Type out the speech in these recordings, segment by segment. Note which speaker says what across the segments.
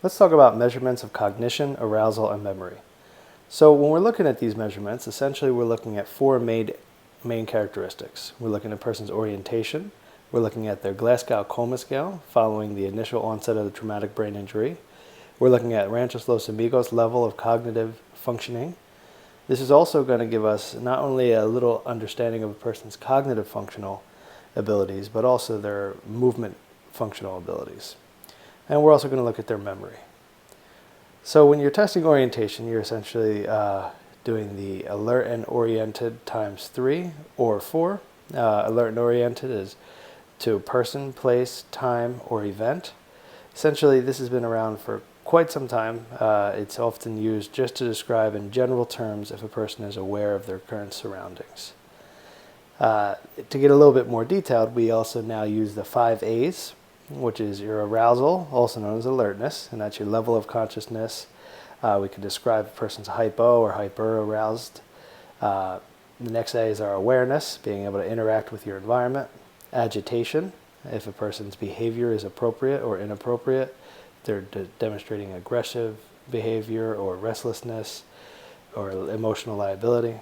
Speaker 1: Let's talk about measurements of cognition, arousal, and memory. So when we're looking at these measurements, essentially we're looking at four main characteristics. We're looking at a person's orientation. We're looking at their Glasgow Coma scale following the initial onset of the traumatic brain injury. We're looking at Ranchos Los Amigos level of cognitive functioning. This is also going to give us not only a little understanding of a person's cognitive functional abilities, but also their movement functional abilities. And we're also going to look at their memory. So when you're testing orientation, you're essentially doing the alert and oriented times 3 or 4. Alert and oriented is to person, place, time, or event. Essentially, this has been around for quite some time. It's often used just to describe in general terms if a person is aware of their current surroundings. To get a little bit more detailed, we also now use the 5 A's, which is your arousal, also known as alertness, and that's your level of consciousness. We can describe a person's hypo or hyper-aroused. The next A is our awareness, being able to interact with your environment. Agitation, if a person's behavior is appropriate or inappropriate. They're demonstrating aggressive behavior or restlessness or emotional liability.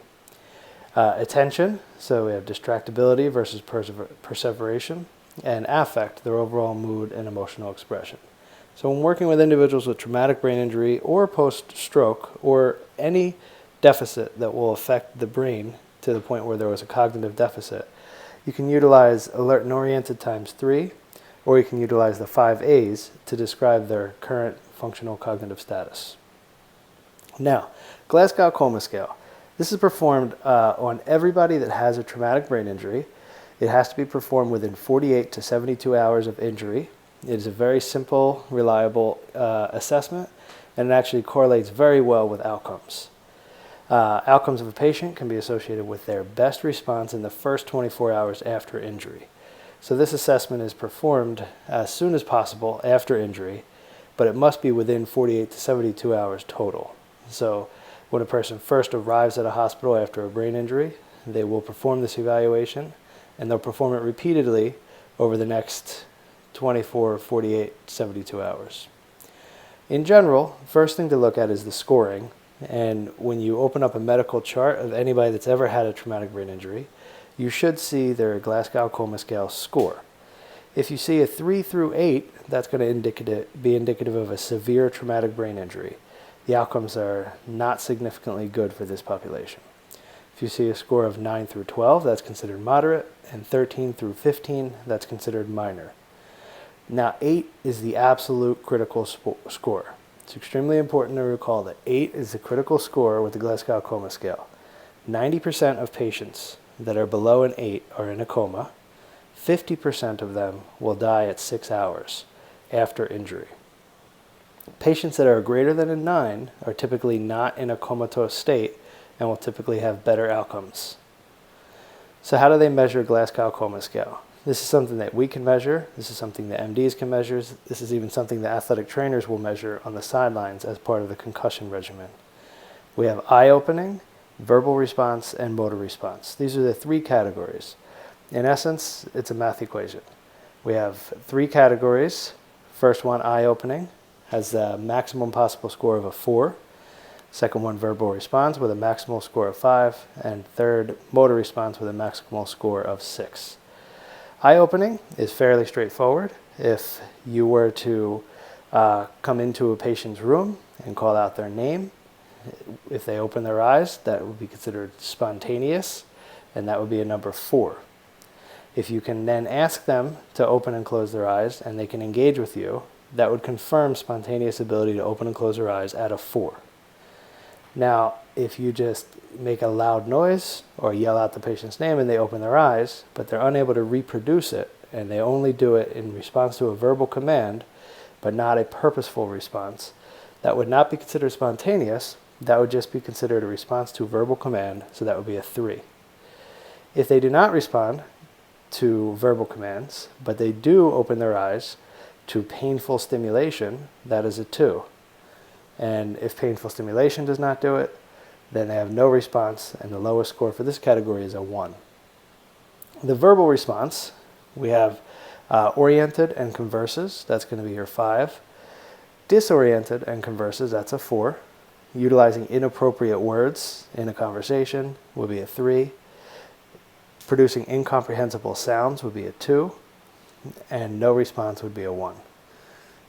Speaker 1: Attention, so we have distractibility versus perseveration. And affect, their overall mood and emotional expression. So when working with individuals with traumatic brain injury or post-stroke or any deficit that will affect the brain to the point where there was a cognitive deficit, you can utilize alert and oriented times 3, or you can utilize the 5 A's to describe their current functional cognitive status. Now, Glasgow Coma scale. This is performed on everybody that has a traumatic brain injury. It has to be performed within 48 to 72 hours of injury. It is a very simple, reliable assessment, and it actually correlates very well with outcomes. Outcomes of a patient can be associated with their best response in the first 24 hours after injury. So this assessment is performed as soon as possible after injury, but it must be within 48 to 72 hours total. So when a person first arrives at a hospital after a brain injury, they will perform this evaluation, and they'll perform it repeatedly over the next 24, 48, 72 hours. In general, first thing to look at is the scoring. And when you open up a medical chart of anybody that's ever had a traumatic brain injury, you should see their Glasgow Coma scale score. If you see a 3 through 8, that's going to be indicative of a severe traumatic brain injury. The outcomes are not significantly good for this population. If you see a score of 9 through 12, that's considered moderate, and 13 through 15, that's considered minor. Now, 8 is the absolute critical score. It's extremely important to recall that 8 is the critical score with the Glasgow Coma scale. 90% of patients that are below an 8 are in a coma. 50% of them will die at 6 hours after injury. Patients that are greater than a 9 are typically not in a comatose state and will typically have better outcomes. So how do they measure Glasgow Coma scale? This is something that we can measure. This is something that MDs can measure. This is even something that athletic trainers will measure on the sidelines as part of the concussion regimen. We have eye opening, verbal response, and motor response. These are the 3 categories. In essence, it's a math equation. We have 3 categories. First one, eye opening, has the maximum possible score of a 4. Second one, verbal response with a maximal score of 5. And third, motor response with a maximal score of 6. Eye opening is fairly straightforward. If you were to come into a patient's room and call out their name, if they open their eyes, that would be considered spontaneous, and that would be a number 4. If you can then ask them to open and close their eyes and they can engage with you, that would confirm spontaneous ability to open and close their eyes at a 4. Now, if you just make a loud noise or yell out the patient's name and they open their eyes, but they're unable to reproduce it, and they only do it in response to a verbal command, but not a purposeful response, that would not be considered spontaneous. That would just be considered a response to a verbal command, so that would be a 3. If they do not respond to verbal commands, but they do open their eyes to painful stimulation, that is a 2. And if painful stimulation does not do it, then they have no response, and the lowest score for this category is a 1. The verbal response, we have oriented and converses. That's going to be your 5. Disoriented and converses, that's a 4. Utilizing inappropriate words in a conversation would be a 3. Producing incomprehensible sounds would be a 2. And no response would be a 1.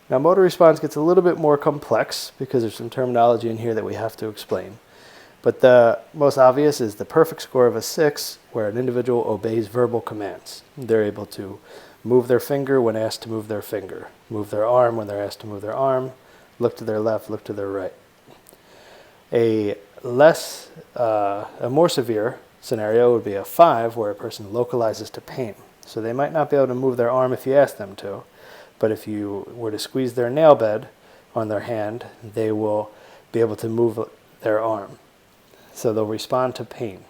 Speaker 1: Now, motor response gets a little bit more complex because there's some terminology in here that we have to explain. But the most obvious is the perfect score of a 6, where an individual obeys verbal commands. They're able to move their finger when asked to move their finger, move their arm when they're asked to move their arm, look to their left, look to their right. A more severe scenario would be a 5, where a person localizes to pain. So they might not be able to move their arm if you ask them to, but if you were to squeeze their nail bed on their hand, they will be able to move their arm. So they'll respond to pain.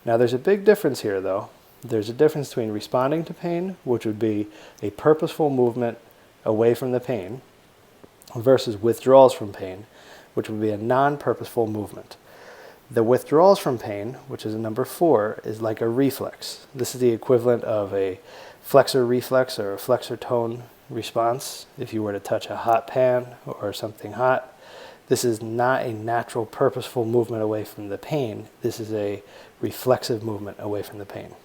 Speaker 1: Now there's a big difference here though. There's a difference between responding to pain, which would be a purposeful movement away from the pain, versus withdrawals from pain, which would be a non-purposeful movement. The withdrawals from pain, which is a number 4, is like a reflex. This is the equivalent of a flexor reflex or a flexor tone response. If you were to touch a hot pan or something hot, this is not a natural purposeful movement away from the pain. This is a reflexive movement away from the pain.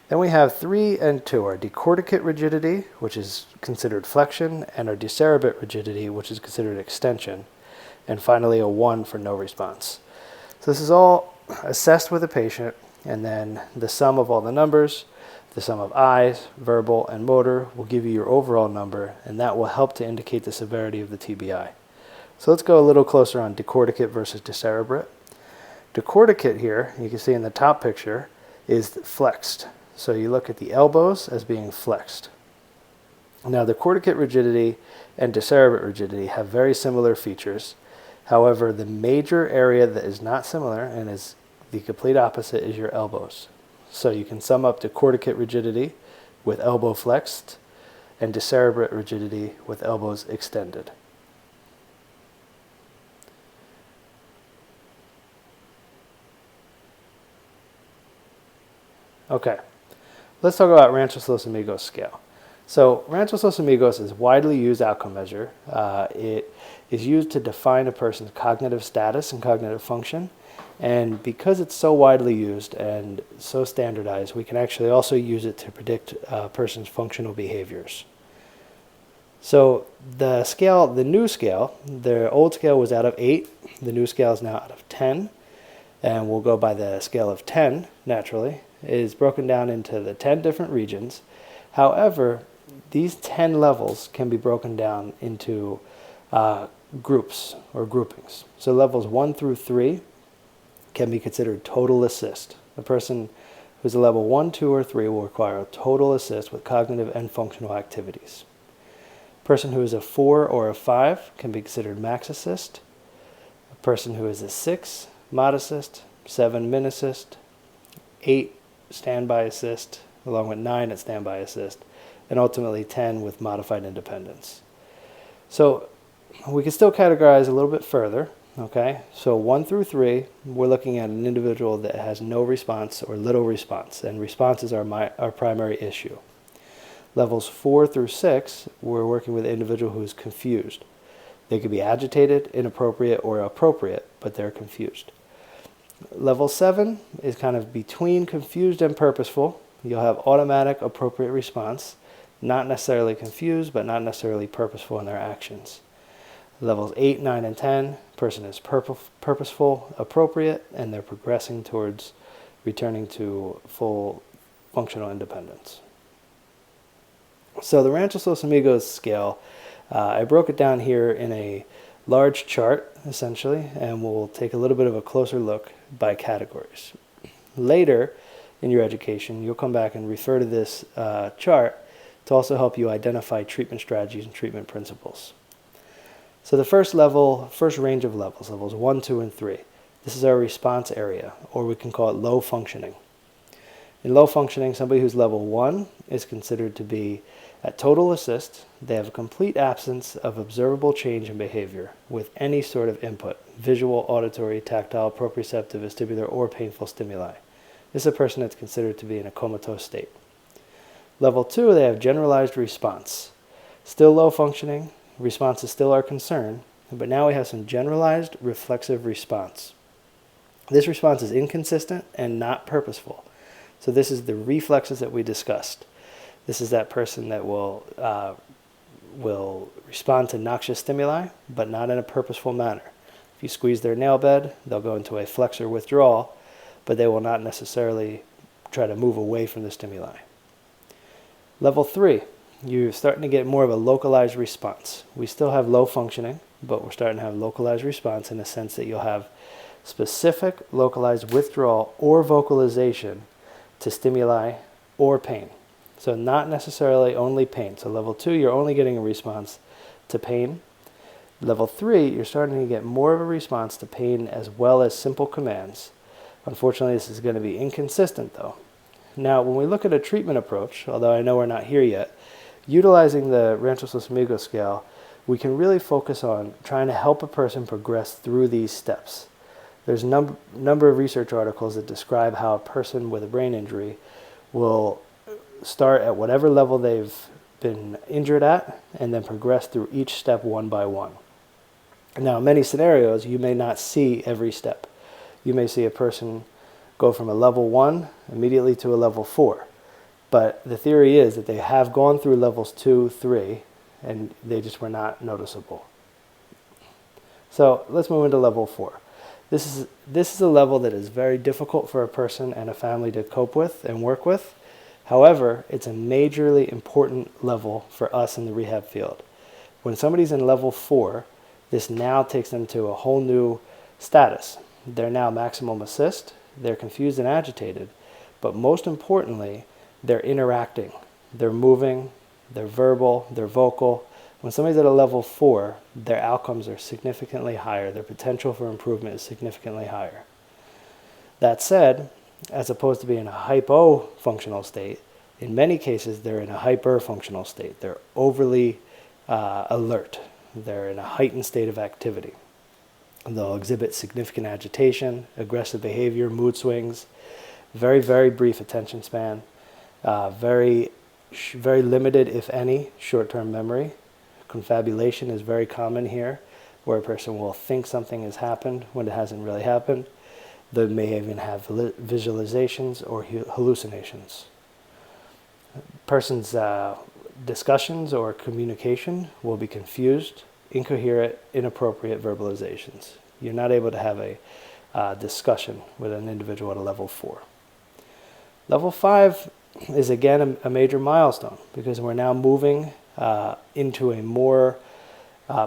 Speaker 1: Then we have 3 and 2, our decorticate rigidity, which is considered flexion, and our decerebrate rigidity, which is considered extension. And finally a 1 for no response. So this is all assessed with a patient, and then the sum of all the numbers, the sum of eyes, verbal, and motor will give you your overall number, and that will help to indicate the severity of the TBI. So let's go a little closer on decorticate versus decerebrate. Decorticate here, you can see in the top picture, is flexed. So you look at the elbows as being flexed. Now the corticate rigidity and decerebrate rigidity have very similar features. However, the major area that is not similar and is the complete opposite is your elbows. So you can sum up decorticate rigidity with elbow flexed and decerebrate rigidity with elbows extended. Okay, let's talk about Ranchos Los Amigos scale. So Ranchos Los Amigos is a widely used outcome measure. It is used to define a person's cognitive status and cognitive function. And because it's so widely used and so standardized, we can actually also use it to predict a person's functional behaviors. So the scale, the new scale, the old scale was out of 8. The new scale is now out of 10. And we'll go by the scale of 10, naturally. It is broken down into the 10 different regions. However, these 10 levels can be broken down into groups or groupings. So levels 1 through 3 can be considered total assist. A person who's a level 1, 2, or 3 will require a total assist with cognitive and functional activities. A person who is a 4 or a 5 can be considered max assist. A person who is a 6, mod assist, 7, min assist, 8, standby assist, along with 9 at standby assist, and ultimately 10 with modified independence. So we can still categorize a little bit further. Okay, so 1 through 3, we're looking at an individual that has no response or little response, and responses are our primary issue. Levels 4 through 6, we're working with an individual who is confused. They could be agitated, inappropriate, or appropriate, but they're confused. Level 7 is kind of between confused and purposeful. You'll have automatic, appropriate response, not necessarily confused, but not necessarily purposeful in their actions. Levels 8, 9, and 10, person is purposeful, appropriate, and they're progressing towards returning to full functional independence. So the Ranchos Los Amigos scale, I broke it down here in a large chart, essentially, and we'll take a little bit of a closer look by categories. Later in your education, you'll come back and refer to this chart to also help you identify treatment strategies and treatment principles. So the first range of levels, levels 1, 2, and 3. This is our response area, or we can call it low functioning. In low functioning, somebody who's level 1 is considered to be at total assist. They have a complete absence of observable change in behavior with any sort of input, visual, auditory, tactile, proprioceptive, vestibular, or painful stimuli. This is a person that's considered to be in a comatose state. Level 2, they have generalized response. Still low functioning. responses still are concern, but now we have some generalized reflexive response. This response is inconsistent and not purposeful. So this is the reflexes that we discussed. This is that person that will respond to noxious stimuli, but not in a purposeful manner. If you squeeze their nail bed, they'll go into a flexor withdrawal, but they will not necessarily try to move away from the stimuli. Level 3, you're starting to get more of a localized response. We still have low functioning, but we're starting to have localized response in the sense that you'll have specific localized withdrawal or vocalization to stimuli or pain. So not necessarily only pain. So level 2, you're only getting a response to pain. Level 3, you're starting to get more of a response to pain as well as simple commands. Unfortunately, this is going to be inconsistent though. Now, when we look at a treatment approach, although I know we're not here yet, utilizing the Ranchos Los Amigos scale, we can really focus on trying to help a person progress through these steps. There's a number of research articles that describe how a person with a brain injury will start at whatever level they've been injured at and then progress through each step one by one. Now, in many scenarios, you may not see every step. You may see a person go from a level 1 immediately to a level 4. But the theory is that they have gone through levels 2, 3, and they just were not noticeable. So let's move into level 4. This is a level that is very difficult for a person and a family to cope with and work with. However, it's a majorly important level for us in the rehab field. When somebody's in level 4, this now takes them to a whole new status. They're now maximum assist, they're confused and agitated, but most importantly, they're interacting. They're moving, they're verbal, they're vocal. When somebody's at a level 4, their outcomes are significantly higher. Their potential for improvement is significantly higher. That said, as opposed to being in a hypo-functional state, in many cases they're in a hyper-functional state. They're overly alert. They're in a heightened state of activity. They'll exhibit significant agitation, aggressive behavior, mood swings, very, very brief attention span, very limited, if any, short-term memory. Confabulation is very common here, where a person will think something has happened when it hasn't really happened. They may even have visualizations or hallucinations. Person's discussions or communication will be confused, incoherent, inappropriate verbalizations. You're not able to have a discussion with an individual at a level 4. Level 5 is again a major milestone because we're now moving into a more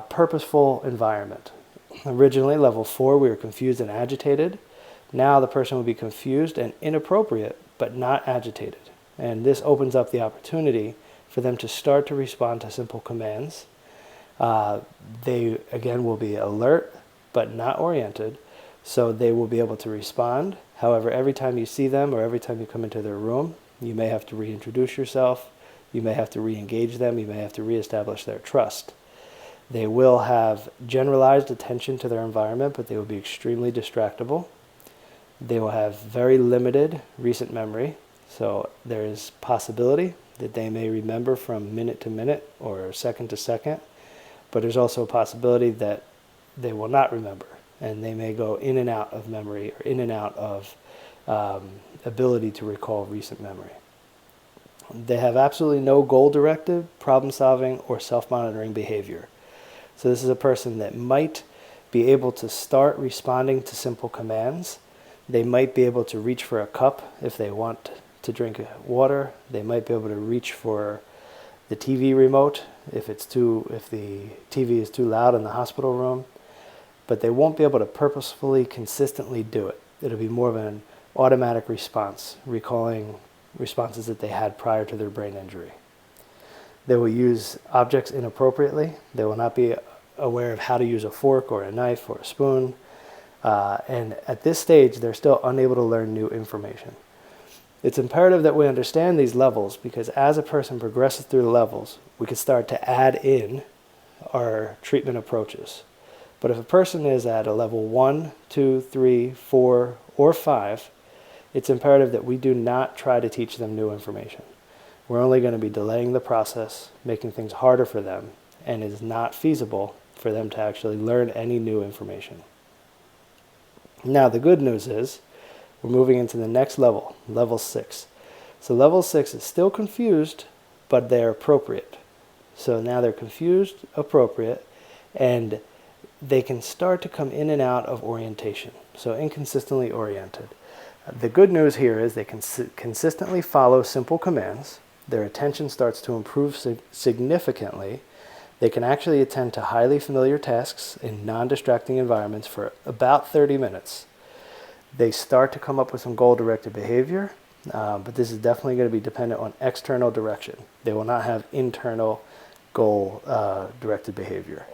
Speaker 1: purposeful environment. Originally, level 4, we were confused and agitated. Now the person will be confused and inappropriate, but not agitated. And this opens up the opportunity for them to start to respond to simple commands. They, again, will be alert, but not oriented, so they will be able to respond. However, every time you see them or every time you come into their room, you may have to reintroduce yourself. You may have to re-engage them. You may have to reestablish their trust. They will have generalized attention to their environment, but they will be extremely distractible. They will have very limited recent memory, so there is possibility that they may remember from minute to minute or second to second, but there's also a possibility that they will not remember, and they may go in and out of memory or in and out of ability to recall recent memory. They have absolutely no goal-directed, problem-solving, or self-monitoring behavior. So this is a person that might be able to start responding to simple commands. They might be able to reach for a cup if they want to drink water. They might be able to reach for the TV remote if the TV is too loud in the hospital room. But they won't be able to purposefully, consistently do it. It'll be more of an automatic response, recalling responses that they had prior to their brain injury. They will use objects inappropriately. They will not be aware of how to use a fork or a knife or a spoon. And at this stage, they're still unable to learn new information. It's imperative that we understand these levels because as a person progresses through the levels, we can start to add in our treatment approaches. But if a person is at a level 1, 2, 3, 4, or 5, it's imperative that we do not try to teach them new information. We're only going to be delaying the process, making things harder for them, and is not feasible for them to actually learn any new information. Now, the good news is we're moving into the next level, level 6. So level 6 is still confused, but they're appropriate. So now they're confused, appropriate, and they can start to come in and out of orientation. So inconsistently oriented. The good news here is they can consistently follow simple commands. Their attention starts to improve significantly. They can actually attend to highly familiar tasks in non-distracting environments for about 30 minutes. They start to come up with some goal-directed behavior, but this is definitely going to be dependent on external direction. They will not have internal goal-directed behavior.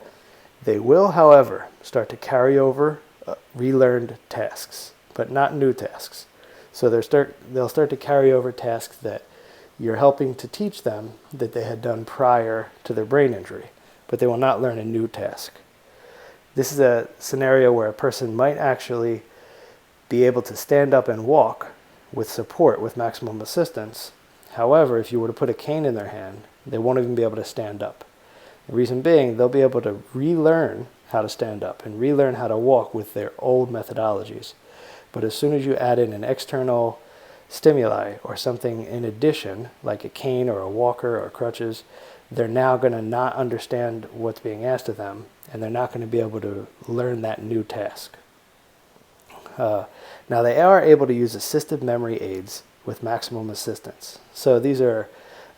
Speaker 1: They will, however, start to carry over relearned tasks, but not new tasks. So they'll start to carry over tasks that you're helping to teach them that they had done prior to their brain injury, but they will not learn a new task. This is a scenario where a person might actually be able to stand up and walk with support, with maximum assistance. However, if you were to put a cane in their hand, they won't even be able to stand up. The reason being, they'll be able to relearn how to stand up and relearn how to walk with their old methodologies. But as soon as you add in an external stimuli or something in addition, like a cane or a walker or crutches, they're now going to not understand what's being asked of them, and they're not going to be able to learn that new task. Now, they are able to use assistive memory aids with maximum assistance. So these are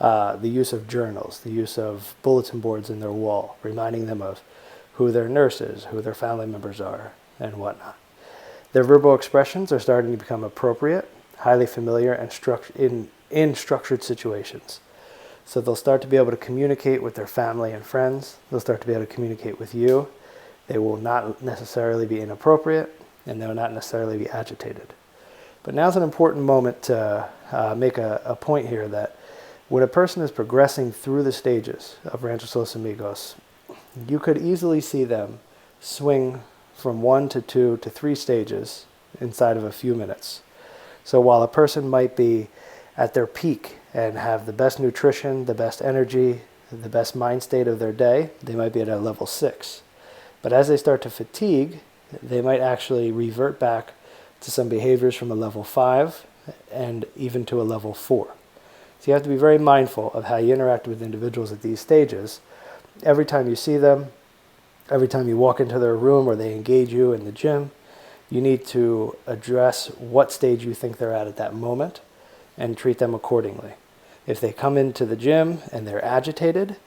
Speaker 1: the use of journals, the use of bulletin boards in their wall, reminding them of who their nurse is, who their family members are, and whatnot. Their verbal expressions are starting to become appropriate, highly familiar, and in structured situations. So they'll start to be able to communicate with their family and friends. They'll start to be able to communicate with you. They will not necessarily be inappropriate, and they will not necessarily be agitated. But now's an important moment to make a point here that when a person is progressing through the stages of Ranchos Los Amigos, you could easily see them swing from 1 to 2 to 3 stages inside of a few minutes. So while a person might be at their peak and have the best nutrition, the best energy, the best mind state of their day, they might be at a level 6. But as they start to fatigue, they might actually revert back to some behaviors from a level 5 and even to a level 4. So you have to be very mindful of how you interact with individuals at these stages. Every time you see them, every time you walk into their room or they engage you in the gym, you need to address what stage you think they're at that moment and treat them accordingly. If they come into the gym and they're agitated,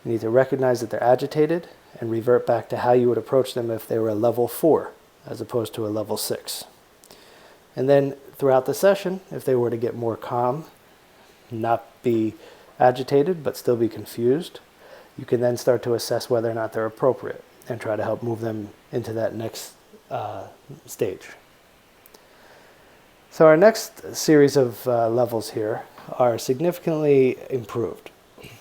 Speaker 1: you need to recognize that they're agitated and revert back to how you would approach them if they were a level 4 as opposed to a level 6. And then throughout the session, if they were to get more calm, not be agitated but still be confused, you can then start to assess whether or not they're appropriate and try to help move them into that next stage. So our next series of levels here are significantly improved.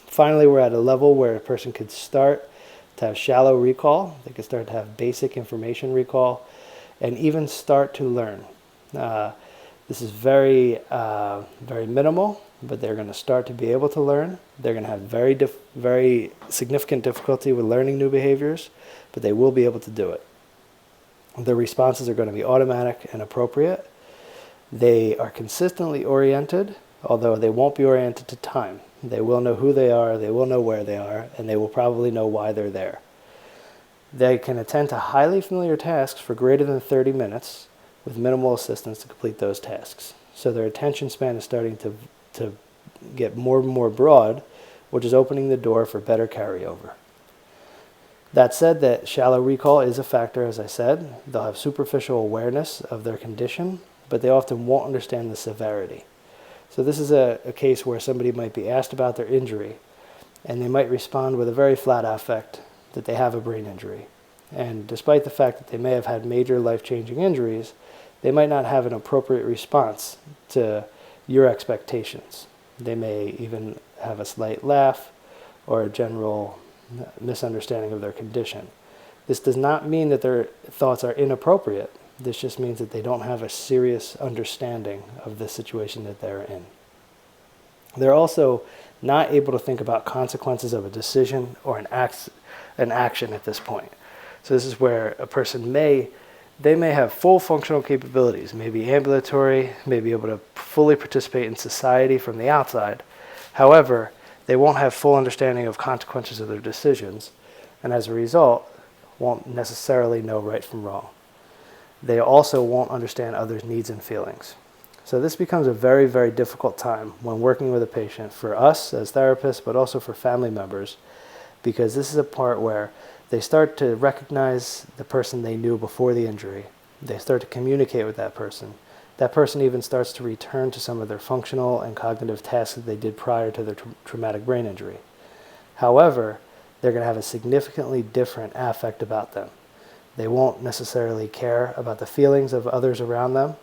Speaker 1: Finally, we're at a level where a person could start to have shallow recall, they could start to have basic information recall, and even start to learn. This is very minimal, but they're going to start to be able to learn. They're going to have very significant difficulty with learning new behaviors, but they will be able to do it. The responses are going to be automatic and appropriate. They are consistently oriented, although they won't be oriented to time. They will know who they are, they will know where they are, and they will probably know why they're there. They can attend to highly familiar tasks for greater than 30 minutes with minimal assistance to complete those tasks. So their attention span is starting to get more and more broad, which is opening the door for better carryover. That said, that shallow recall is a factor, as I said. They'll have superficial awareness of their condition, but they often won't understand the severity. So this is a case where somebody might be asked about their injury, and they might respond with a very flat affect that they have a brain injury. And despite the fact that they may have had major life-changing injuries, they might not have an appropriate response to your expectations. They may even have a slight laugh or a general misunderstanding of their condition. This does not mean that their thoughts are inappropriate. This just means that they don't have a serious understanding of the situation that they're in. They're also not able to think about consequences of a decision or an action at this point. So this is where a person may have full functional capabilities, maybe ambulatory, may be able to fully participate in society from the outside. However, they won't have full understanding of consequences of their decisions, and as a result, won't necessarily know right from wrong. They also won't understand others' needs and feelings. So this becomes a very, very difficult time when working with a patient for us as therapists, but also for family members, because this is a part where they start to recognize the person they knew before the injury. They start to communicate with that person. That person even starts to return to some of their functional and cognitive tasks that they did prior to their traumatic brain injury. However, they're going to have a significantly different affect about them. They won't necessarily care about the feelings of others around them.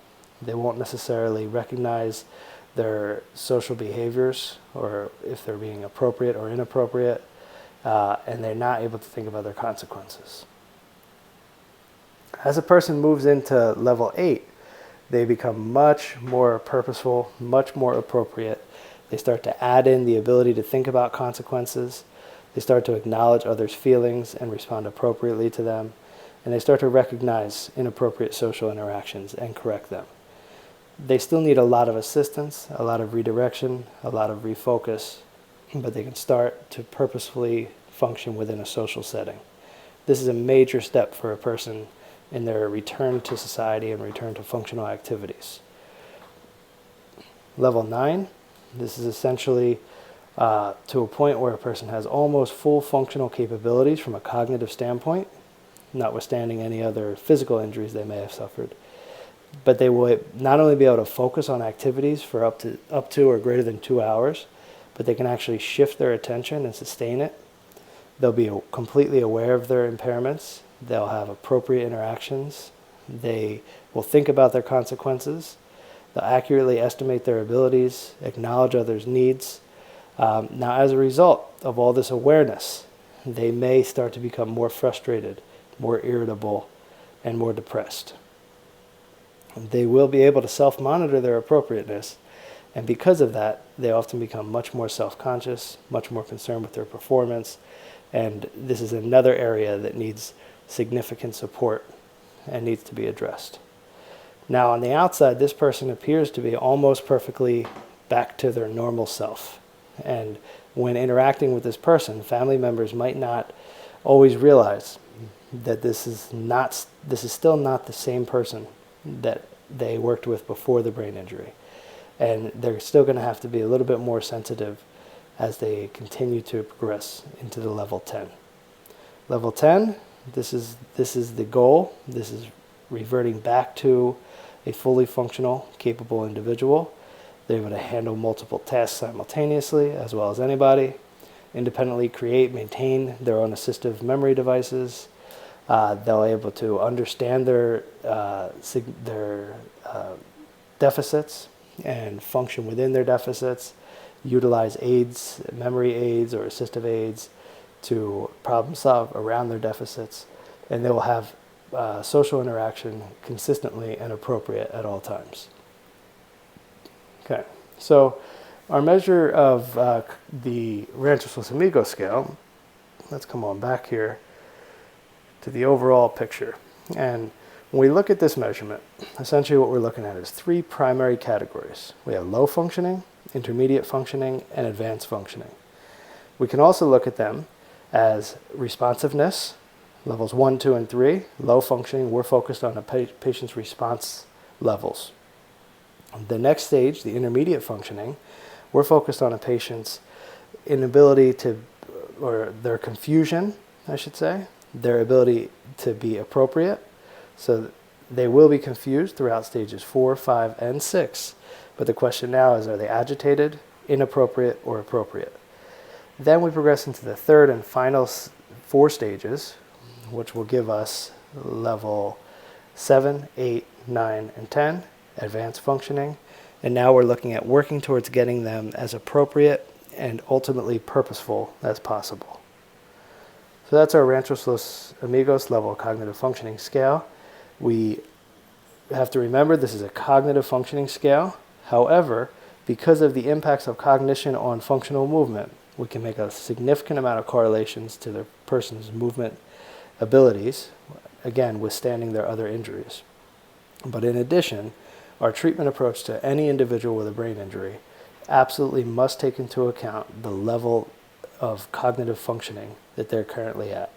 Speaker 1: They won't necessarily recognize their social behaviors or if they're being appropriate or inappropriate. And they're not able to think about their consequences. As a person moves into level 8, they become much more purposeful, much more appropriate. They start to add in the ability to think about consequences. They start to acknowledge others' feelings and respond appropriately to them. And they start to recognize inappropriate social interactions and correct them. They still need a lot of assistance, a lot of redirection, a lot of refocus, but they can start to purposefully function within a social setting. This is a major step for a person in their return to society and return to functional activities. Level 9, this is essentially to a point where a person has almost full functional capabilities from a cognitive standpoint, notwithstanding any other physical injuries they may have suffered. But they will not only be able to focus on activities for up to or greater than 2 hours, but they can actually shift their attention and sustain it. They'll be completely aware of their impairments. They'll have appropriate interactions. They will think about their consequences. They'll accurately estimate their abilities, acknowledge others' needs. Now, as a result of all this awareness, they may start to become more frustrated, more irritable, and more depressed. They will be able to self-monitor their appropriateness, and because of that, they often become much more self-conscious, much more concerned with their performance, and this is another area that needs significant support and needs to be addressed. Now, on the outside, this person appears to be almost perfectly back to their normal self. And when interacting with this person, family members might not always realize that this is still not the same person that they worked with before the brain injury. And they're still going to have to be a little bit more sensitive as they continue to progress into the level 10. Level 10, this is the goal. This is reverting back to a fully functional, capable individual. They're able to handle multiple tasks simultaneously, as well as anybody, independently create, maintain their own assistive memory devices. They'll be able to understand their deficits and function within their deficits, utilize aids, memory aids or assistive aids to problem solve around their deficits, and they will have social interaction consistently and appropriate at all times. Okay, so our measure of the Ranchos Los Amigos scale, let's come on back here to the overall picture. And when we look at this measurement, essentially what we're looking at is 3 primary categories. We have low functioning, intermediate functioning, and advanced functioning. We can also look at them as responsiveness, levels 1, 2, and 3. Low functioning, we're focused on a patient's response levels. The next stage, the intermediate functioning, we're focused on a patient's inability to, or their confusion, I should say, their ability to be appropriate. So they will be confused throughout stages 4, 5, and 6. But the question now is, are they agitated, inappropriate, or appropriate? Then we progress into the third and final 4 stages, which will give us level 7, 8, 9, and 10, advanced functioning. And now we're looking at working towards getting them as appropriate and ultimately purposeful as possible. So that's our Ranchos Los Amigos level cognitive functioning scale. We have to remember this is a cognitive functioning scale. However, Because of the impacts of cognition on functional movement, we can make a significant amount of correlations to the person's movement abilities, again, withstanding their other injuries. But in addition, our treatment approach to any individual with a brain injury absolutely must take into account the level of cognitive functioning that they're currently at.